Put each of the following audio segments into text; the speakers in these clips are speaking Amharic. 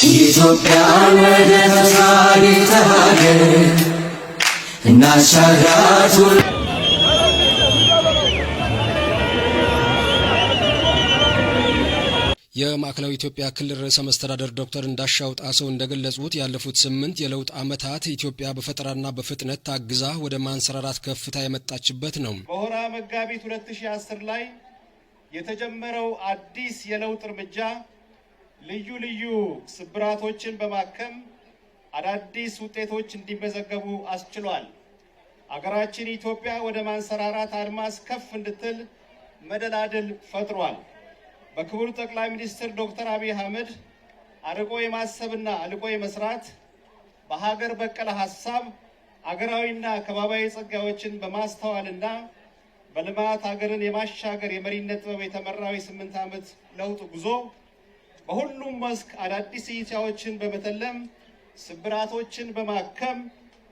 ኢትዮጵያ ወደ ሀገር እናሻግራት። የማዕከላዊ ኢትዮጵያ ክልል ርዕሰ መስተዳድር ዶክተር እንዳሻው ጣሰው እንደገለጹት ያለፉት 8 የለውጥ ዓመታት ኢትዮጵያ በፈጠራና በፍጥነት ታግዛ ወደ ማንሰራራት ከፍታ የመጣችበት ነው። በወርሃ መጋቢት 2010 ላይ የተጀመረው አዲስ የለውጥ እርምጃ ልዩ ልዩ ስብራቶችን በማከም አዳዲስ ውጤቶች እንዲመዘገቡ አስችሏል። አገራችን ኢትዮጵያ ወደ ማንሰራራት አድማስ ከፍ እንድትል መደላድል ፈጥሯል። በክቡር ጠቅላይ ሚኒስትር ዶክተር አብይ አህመድ አርቆ የማሰብና አልቆ የመስራት በሀገር በቀል ሐሳብ አገራዊና ከባቢያዊ ጸጋዎችን በማስተዋልና በልማት ሀገርን የማሻገር የመሪነት ጥበብ የተመራው የ8 ዓመት ለውጥ ጉዞ በሁሉም መስክ አዳዲስ እይታዎችን በመተለም ስብራቶችን በማከም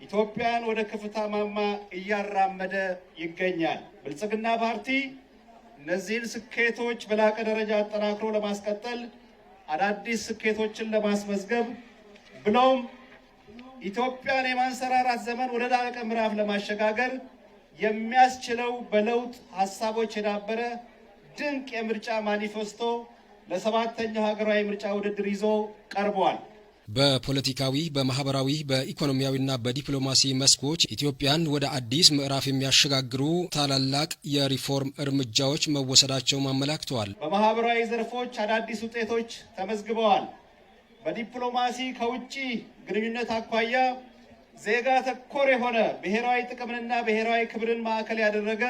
ኢትዮጵያን ወደ ከፍታ ማማ እያራመደ ይገኛል። ብልጽግና ፓርቲ እነዚህን ስኬቶች በላቀ ደረጃ አጠናክሮ ለማስቀጠል አዳዲስ ስኬቶችን ለማስመዝገብ ብሎም ኢትዮጵያን የማንሰራራት ዘመን ወደ ላቀ ምዕራፍ ለማሸጋገር የሚያስችለው በለውጥ ሐሳቦች የዳበረ ድንቅ የምርጫ ማኒፌስቶ ለ7ኛው ሀገራዊ ምርጫ ውድድር ይዞ ቀርቧል። በፖለቲካዊ፣ በማህበራዊ፣ በኢኮኖሚያዊና በዲፕሎማሲ መስኮች ኢትዮጵያን ወደ አዲስ ምዕራፍ የሚያሸጋግሩ ታላላቅ የሪፎርም እርምጃዎች መወሰዳቸው አመላክተዋል። በማህበራዊ ዘርፎች አዳዲስ ውጤቶች ተመዝግበዋል። በዲፕሎማሲ ከውጭ ግንኙነት አኳያ ዜጋ ተኮር የሆነ ብሔራዊ ጥቅምንና ብሔራዊ ክብርን ማዕከል ያደረገ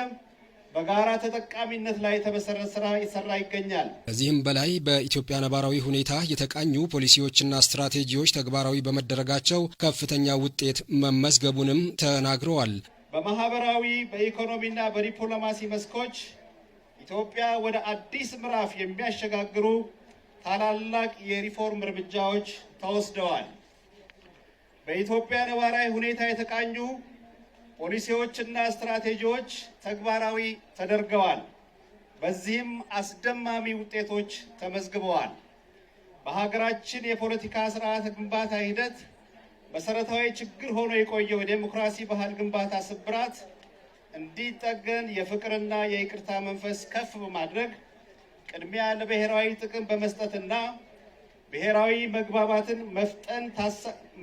በጋራ ተጠቃሚነት ላይ የተመሰረተ ስራ ይሰራ ይገኛል። ከዚህም በላይ በኢትዮጵያ ነባራዊ ሁኔታ የተቃኙ ፖሊሲዎችና ስትራቴጂዎች ተግባራዊ በመደረጋቸው ከፍተኛ ውጤት መመዝገቡንም ተናግረዋል። በማህበራዊ በኢኮኖሚና በዲፕሎማሲ መስኮች ኢትዮጵያ ወደ አዲስ ምዕራፍ የሚያሸጋግሩ ታላላቅ የሪፎርም እርምጃዎች ተወስደዋል። በኢትዮጵያ ነባራዊ ሁኔታ የተቃኙ ፖሊሲዎችና ስትራቴጂዎች ተግባራዊ ተደርገዋል። በዚህም አስደማሚ ውጤቶች ተመዝግበዋል። በሀገራችን የፖለቲካ ስርዓት ግንባታ ሂደት መሰረታዊ ችግር ሆኖ የቆየው የዴሞክራሲ ባህል ግንባታ ስብራት እንዲጠገን የፍቅርና የይቅርታ መንፈስ ከፍ በማድረግ ቅድሚያ ለብሔራዊ ጥቅም በመስጠትና ብሔራዊ መግባባትን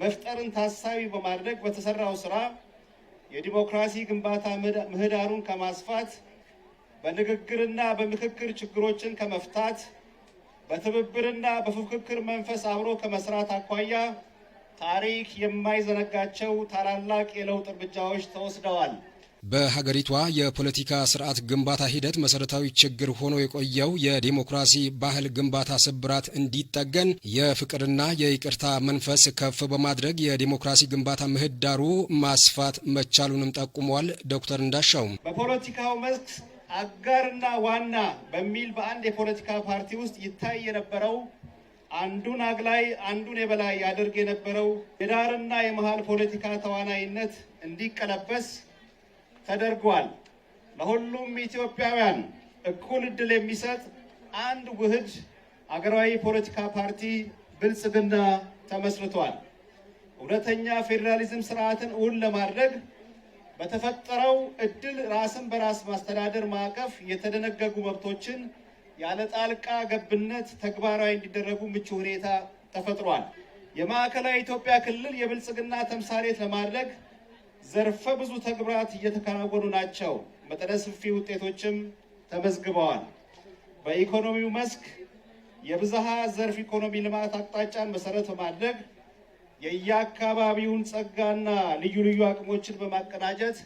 መፍጠርን ታሳቢ በማድረግ በተሰራው ስራ የዲሞክራሲ ግንባታ ምህዳሩን ከማስፋት በንግግርና በምክክር ችግሮችን ከመፍታት በትብብርና በፉክክር መንፈስ አብሮ ከመስራት አኳያ ታሪክ የማይዘነጋቸው ታላላቅ የለውጥ እርምጃዎች ተወስደዋል። በሀገሪቷ የፖለቲካ ስርዓት ግንባታ ሂደት መሰረታዊ ችግር ሆኖ የቆየው የዲሞክራሲ ባህል ግንባታ ስብራት እንዲጠገን የፍቅርና የይቅርታ መንፈስ ከፍ በማድረግ የዲሞክራሲ ግንባታ ምህዳሩ ማስፋት መቻሉንም ጠቁመዋል። ዶክተር እንዳሻው በፖለቲካው መስክ አጋርና ዋና በሚል በአንድ የፖለቲካ ፓርቲ ውስጥ ይታይ የነበረው አንዱን አግላይ አንዱን የበላይ ያደርግ የነበረው የዳርና የመሃል ፖለቲካ ተዋናይነት እንዲቀለበስ ተደርጓል። ለሁሉም ኢትዮጵያውያን እኩል እድል የሚሰጥ አንድ ውህድ አገራዊ ፖለቲካ ፓርቲ ብልጽግና ተመስርቷል። እውነተኛ ፌዴራሊዝም ስርዓትን እውን ለማድረግ በተፈጠረው እድል ራስን በራስ ማስተዳደር ማዕቀፍ የተደነገጉ መብቶችን ያለ ጣልቃ ገብነት ተግባራዊ እንዲደረጉ ምቹ ሁኔታ ተፈጥሯል። የማዕከላዊ ኢትዮጵያ ክልል የብልጽግና ተምሳሌት ለማድረግ ዘርፈ ብዙ ተግባራት እየተከናወኑ ናቸው። መጠነ ሰፊ ውጤቶችም ተመዝግበዋል። በኢኮኖሚው መስክ የብዝሃ ዘርፍ ኢኮኖሚ ልማት አቅጣጫን መሰረት በማድረግ የየአካባቢውን ጸጋና ልዩ ልዩ አቅሞችን በማቀናጀት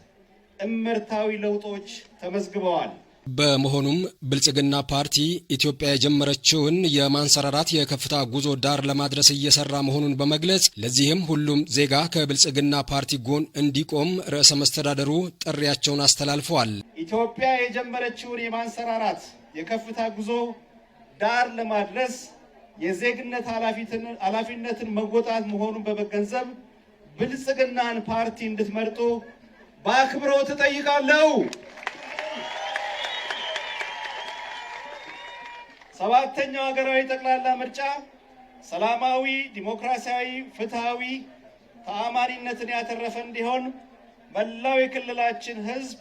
እምርታዊ ለውጦች ተመዝግበዋል። በመሆኑም ብልጽግና ፓርቲ ኢትዮጵያ የጀመረችውን የማንሰራራት የከፍታ ጉዞ ዳር ለማድረስ እየሰራ መሆኑን በመግለጽ ለዚህም ሁሉም ዜጋ ከብልጽግና ፓርቲ ጎን እንዲቆም ርዕሰ መስተዳደሩ ጥሪያቸውን አስተላልፈዋል። ኢትዮጵያ የጀመረችውን የማንሰራራት የከፍታ ጉዞ ዳር ለማድረስ የዜግነት ኃላፊነትን መወጣት መሆኑን በመገንዘብ ብልጽግናን ፓርቲ እንድትመርጡ በአክብሮት እጠይቃለሁ። 7ኛው ሀገራዊ ጠቅላላ ምርጫ ሰላማዊ፣ ዲሞክራሲያዊ፣ ፍትሃዊ፣ ተአማኒነትን ያተረፈ እንዲሆን መላው የክልላችን ሕዝብ